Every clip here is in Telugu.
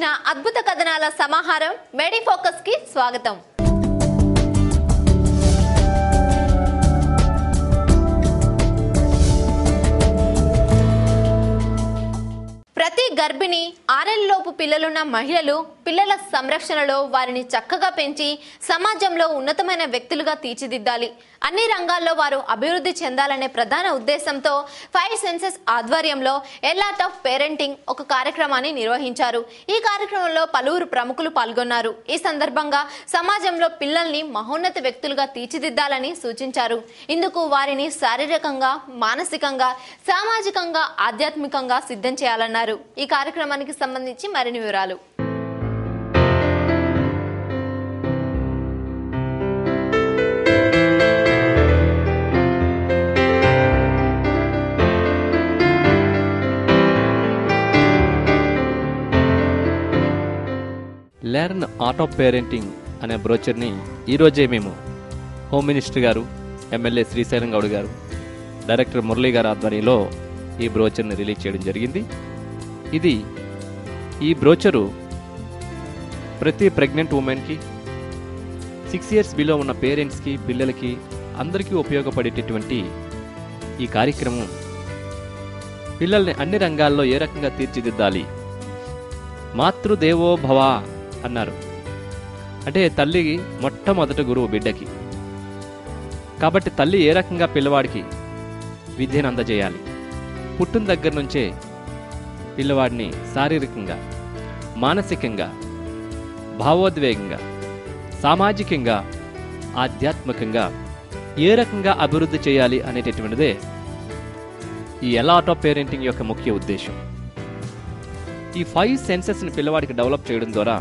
అందించిన అద్భుత కథనాల సమాహారం మేడీ ఫోకస్ కి స్వాగతం. ప్రతి గర్భిణి 6 ఏళ్లలోపు పిల్లలున్న మహిళలు పిల్లల సంరక్షణలో వారిని చక్కగా పెంచి సమాజంలో ఉన్నతమైన వ్యక్తులుగా తీర్చిదిద్దాలి. అన్ని రంగాల్లో వారు అభివృద్ధి చెందాలనే ప్రధాన ఉద్దేశంతో 5 సెన్సెస్ ఆధ్వర్యంలో ఎ లాట్ ఆఫ్ పేరెంటింగ్ ఒక కార్యక్రమాన్ని నిర్వహించారు. ఈ కార్యక్రమంలో పలువురు ప్రముఖులు పాల్గొన్నారు. ఈ సందర్భంగా సమాజంలో పిల్లల్ని మహోన్నత వ్యక్తులుగా తీర్చిదిద్దాలని సూచించారు. ఇందుకు వారిని శారీరకంగా, మానసికంగా, సామాజికంగా, ఆధ్యాత్మికంగా సిద్ధం చేయాలన్నారు. ఈ కార్యక్రమానికి సంబంధించి మరిన్ని వివరాలు. లెర్న్ ఆర్ట్ ఆఫ్ పేరెంటింగ్ అనే బ్రోచర్ని ఈరోజే మేము హోమ్ మినిస్టర్ గారు, ఎమ్మెల్యే శ్రీశైలం గౌడ్ గారు, డైరెక్టర్ మురళీ గారు ఆధ్వర్యంలో ఈ బ్రోచర్ని రిలీజ్ చేయడం జరిగింది. ఈ బ్రోచరు ప్రతి ప్రెగ్నెంట్ ఉమెన్కి, 6 ఇయర్స్ బిలో ఉన్న పేరెంట్స్కి, పిల్లలకి అందరికీ ఉపయోగపడేటటువంటి ఈ కార్యక్రమం పిల్లల్ని అన్ని రంగాల్లో ఏ రకంగా తీర్చిదిద్దాలి. మాతృదేవో భవ అన్నారు. అంటే తల్లి మొట్టమొదటి గురువు బిడ్డకి. కాబట్టి తల్లి ఏ రకంగా పిల్లవాడికి విద్యను అందజేయాలి. పుట్టిన దగ్గర నుంచే పిల్లవాడిని శారీరకంగా, మానసికంగా, భావోద్వేగంగా, సామాజికంగా, ఆధ్యాత్మికంగా ఏ రకంగా అభివృద్ధి చేయాలి అనేటటువంటిదే ఈ ఎ లాట్ ఆఫ్ పేరెంటింగ్ యొక్క ముఖ్య ఉద్దేశం. ఈ 5 సెన్సెస్ని పిల్లవాడికి డెవలప్ చేయడం ద్వారా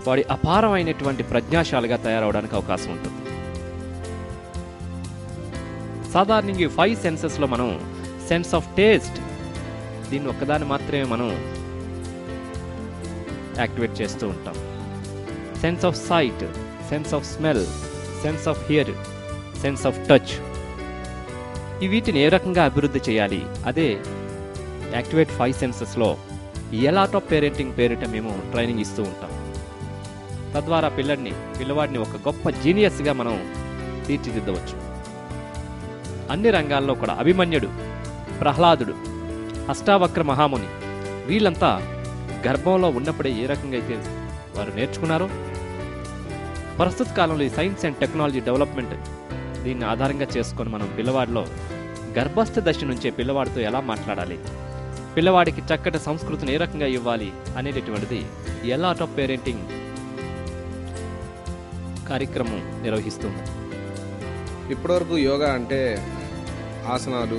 వాడి అపారమైనటువంటి ప్రజ్ఞాశాలిగా తయారవడానికి అవకాశం ఉంటుంది. సాధారణంగా ఈ 5 సెన్సెస్లో మనం సెన్స్ ఆఫ్ టేస్ట్, దీన్ని ఒక్కదాన్ని మాత్రమే మనం యాక్టివేట్ చేస్తూ ఉంటాం. Sense of sight, sense of smell, sense of hear, sense of touch, వీటిని ఏ రకంగా అభివృద్ధి చేయాలి, అదే యాక్టివేట్ 5 సెన్సెస్లో ఎ లాట్ ఆఫ్ పేరెంటింగ్ పేరిట మేము ట్రైనింగ్ ఇస్తూ ఉంటాం. తద్వారా పిల్లవాడిని ఒక గొప్ప జీనియస్గా మనం తీర్చిదిద్దవచ్చు. అన్ని రంగాల్లో కూడా అభిమన్యుడు, ప్రహ్లాదుడు, అష్టావక్ర మహాముని వీళ్ళంతా గర్భంలో ఉన్నప్పుడే ఏ రకంగా అయితే వారు నేర్చుకున్నారో, ప్రస్తుత కాలంలో ఈ సైన్స్ అండ్ టెక్నాలజీ డెవలప్మెంట్ దీన్ని ఆధారంగా చేసుకొని మనం పిల్లవాడిలో గర్భస్థ దశ నుంచే పిల్లవాడితో ఎలా మాట్లాడాలి, పిల్లవాడికి చక్కటి సంస్కృతిని ఏ రకంగా ఇవ్వాలి అనేటటువంటిది ఎ లాట్ ఆఫ్ పేరెంటింగ్ కార్యక్రమం నిర్వహిస్తుంది. ఇప్పటివరకు యోగా అంటే ఆసనాలు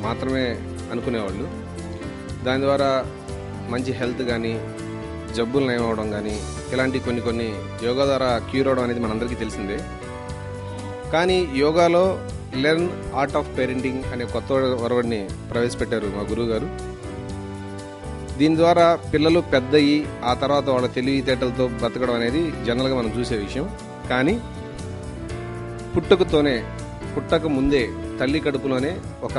మాత్రమే అనుకునేవాళ్ళు. దాని ద్వారా మంచి హెల్త్ కానీ, జబ్బులు నయం అవడం కానీ, ఇలాంటి కొన్ని యోగా ద్వారా క్యూర్ అవడం అనేది మనందరికీ తెలిసిందే. కానీ యోగాలో లెర్న్ ఆర్ట్ ఆఫ్ పేరెంటింగ్ అనే కొత్త వరవడిని ప్రవేశపెట్టారు మా గురువు గారు. దీని ద్వారా పిల్లలు పెద్దయి ఆ తర్వాత వాళ్ళ తెలివితేటలతో బ్రతకడం అనేది జనరల్గా మనం చూసే విషయం. కానీ పుట్టక ముందే తల్లి కడుపులోనే ఒక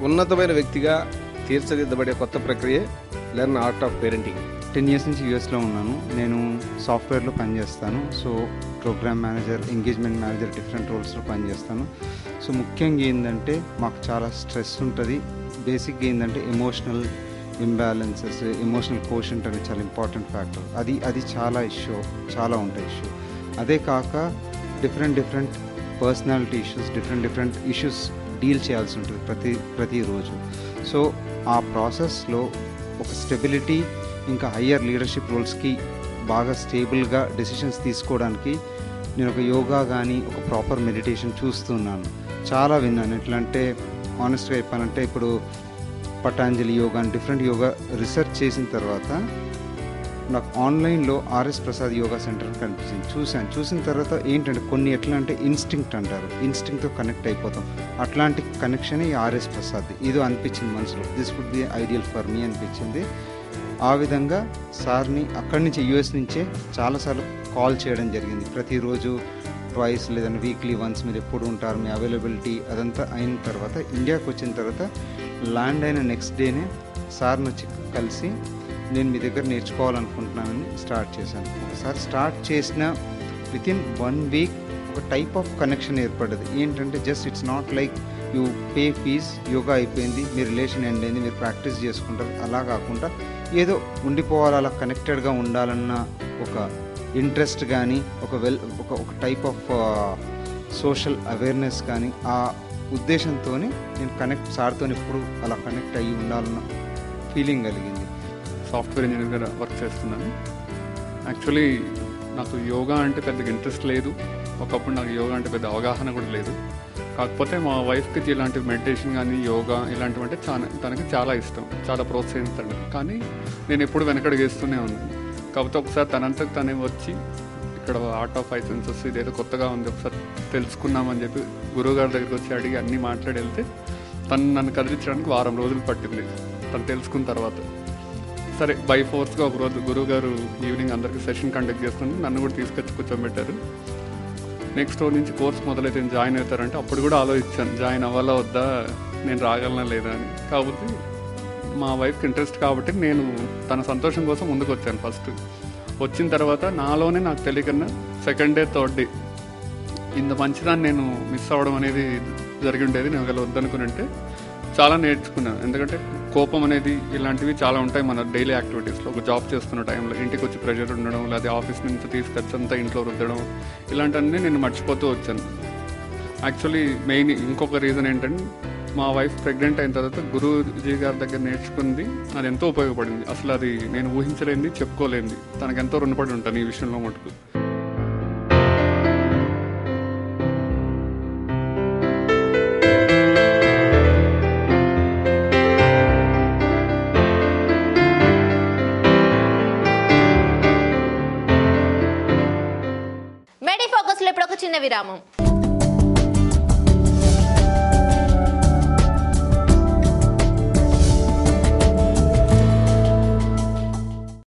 ఉన్నతమైన వ్యక్తిగా తీర్చిదిద్దబడే కొత్త ప్రక్రియ learn art of parenting. 10 years నుంచి యూఎస్లో ఉన్నాను. నేను సాఫ్ట్వేర్లో పనిచేస్తాను. So program manager, engagement manager, different రోల్స్లో పనిచేస్తాను. సో ముఖ్యంగా ఏంటంటే మాకు చాలా స్ట్రెస్ ఉంటుంది. బేసిక్గా ఏంటంటే ఎమోషనల్ ఇంబ్యాలెన్సెస్, ఎమోషనల్ కోషెంట్ అనేది చాలా ఇంపార్టెంట్ ఫ్యాక్టర్. అది చాలా ఉంటాయి ఇష్యూ. అదే కాక different personality issues, different issues deal చేయాల్సి ఉంటుంది ప్రతిరోజు. సో ఆ ప్రాసెస్లో ఒక స్టెబిలిటీ, ఇంకా హయ్యర్ లీడర్షిప్ రోల్స్కి బాగా స్టేబుల్గా డెసిషన్స్ తీసుకోవడానికి నేను ఒక యోగా కానీ, ఒక ప్రాపర్ మెడిటేషన్ చూస్తున్నాను. చాలా విన్నాను. ఎట్లా అంటే ఆనెస్ట్గా చెప్పానంటే, ఇప్పుడు పటాంజలి యోగా అని డిఫరెంట్ యోగా రీసెర్చ్ చేసిన తర్వాత నాకు ఆన్లైన్లో ఆర్ఎస్ ప్రసాద్ యోగా సెంటర్ కనిపించింది. చూసిన తర్వాత ఏంటంటే కొన్ని ఎట్లా అంటే ఇన్స్టింక్ట్ అంటారు, ఇన్స్టింక్ట్తో కనెక్ట్ అయిపోతాం. అట్లాంటి కనెక్షన్ ఈ ఆర్ఎస్ ప్రసాద్. ఇది అనిపించింది మనసులో, this would be ideal for me అనిపించింది. ఆ విధంగా సార్ని అక్కడి నుంచి యూఎస్ నుంచే చాలాసార్లు కాల్ చేయడం జరిగింది. ప్రతిరోజు ట్వైస్ లేదంటే వీక్లీ వన్స్ మీరు ఎప్పుడు ఉంటారు, మీ అవైలబిలిటీ అదంతా అయిన తర్వాత ఇండియాకి వచ్చిన తర్వాత ల్యాండ్ అయిన నెక్స్ట్ డేనే సార్ని వచ్చి కలిసి నేను మీ దగ్గర నేర్చుకోవాలనుకుంటున్నానని స్టార్ట్ చేశాను. ఒకసారి స్టార్ట్ చేసిన వితిన్ 1 వీక్ ఒక టైప్ ఆఫ్ కనెక్షన్ ఏర్పడ్డది. ఏంటంటే just it's not like you pay fees, yoga అయిపోయింది, మీ రిలేషన్ ఎండ్ అయింది, మీరు ప్రాక్టీస్ చేసుకుంటారు, అలా కాకుండా ఏదో ఉండిపోవాలి, అలా కనెక్టెడ్గా ఉండాలన్న ఒక ఇంట్రెస్ట్ కానీ ఒక టైప్ ఆఫ్ సోషల్ అవేర్నెస్ కానీ ఆ ఉద్దేశంతో నేను సార్తో ఎప్పుడు అలా కనెక్ట్ అయ్యి ఉండాలన్న ఫీలింగ్ కలిగింది. సాఫ్ట్వేర్ ఇంజనీర్గా వర్క్ చేస్తున్నాను. యాక్చువల్లీ నాకు యోగా అంటే పెద్దగా ఇంట్రెస్ట్ లేదు. ఒకప్పుడు నాకు యోగా అంటే పెద్ద అవగాహన కూడా లేదు. కాకపోతే మా వైఫ్కి ఇలాంటి మెడిటేషన్ కానీ యోగా ఇలాంటివి అంటే తనకి చాలా ఇష్టం, చాలా ప్రోత్సహిస్తాడు. కానీ నేను ఎప్పుడు వెనకడుగు వేస్తూనే ఉన్నాను. కాకపోతే ఒకసారి తనంతకు తనే వచ్చి ఇక్కడ ఆర్ట్ ఆఫ్ 5 సెన్సెస్ ఇదేదో కొత్తగా ఉంది, ఒకసారి తెలుసుకున్నామని చెప్పి గురువుగారి దగ్గరికి వచ్చి అడిగి అన్నీ మాట్లాడి వెళ్తే తను నన్ను కదిలించడానికి 1 వారం రోజులు పట్టింది. తను తెలుసుకున్న తర్వాత సరే బై ఫోర్స్గా ఒకరోజు గురువుగారు ఈవినింగ్ అందరికీ సెషన్ కండక్ట్ చేస్తుంది, నన్ను కూడా తీసుకొచ్చి కూర్చోబెట్టారు. నెక్స్ట్ రోజు నుంచి కోర్స్ మొదలైతే జాయిన్ అవుతారంటే అప్పుడు కూడా ఆలోచించాను జాయిన్ అవ్వాలా వద్దా, నేను రాగలనా లేదా అని. కాకపోతే మా వైఫ్కి ఇంట్రెస్ట్ కాబట్టి నేను తన సంతోషం కోసం ముందుకు వచ్చాను. ఫస్ట్ వచ్చిన తర్వాత నాలోనే నాకు తెలియకన్నా 2nd డే 3rd డే ఇంత మంచిదాన్ని నేను మిస్ అవ్వడం అనేది జరిగి ఉండేది. నేను ఒకవేళ వద్దనుకునంటే చాలా నేర్చుకున్నాను. ఎందుకంటే కోపం అనేది ఇలాంటివి చాలా ఉంటాయి మన డైలీ యాక్టివిటీస్లో. ఒక జాబ్ చేస్తున్న టైంలో ఇంటికి వచ్చి ప్రెషర్ ఉండడం, లేదా ఆఫీస్ నుంచి తీసుకొచ్చంతా ఇంట్లో రుద్దడం, ఇలాంటివన్నీ నేను మర్చిపోతూ వచ్చాను. యాక్చువల్లీ మెయిన్ ఇంకొక రీజన్ ఏంటంటే మా వైఫ్ ప్రెగ్నెంట్ అయిన తర్వాత గురూజీ గారి దగ్గర నేర్చుకుంది, అది ఎంతో ఉపయోగపడింది. అసలు అది నేను ఊహించలేంది, చెప్పుకోలేంది. తనకు ఎంతో రుణపడి ఉంటాను ఈ విషయంలో మటుకు. మెడి ఫోకస్ లో ఇప్పుడు ఒక చిన్న విరామం.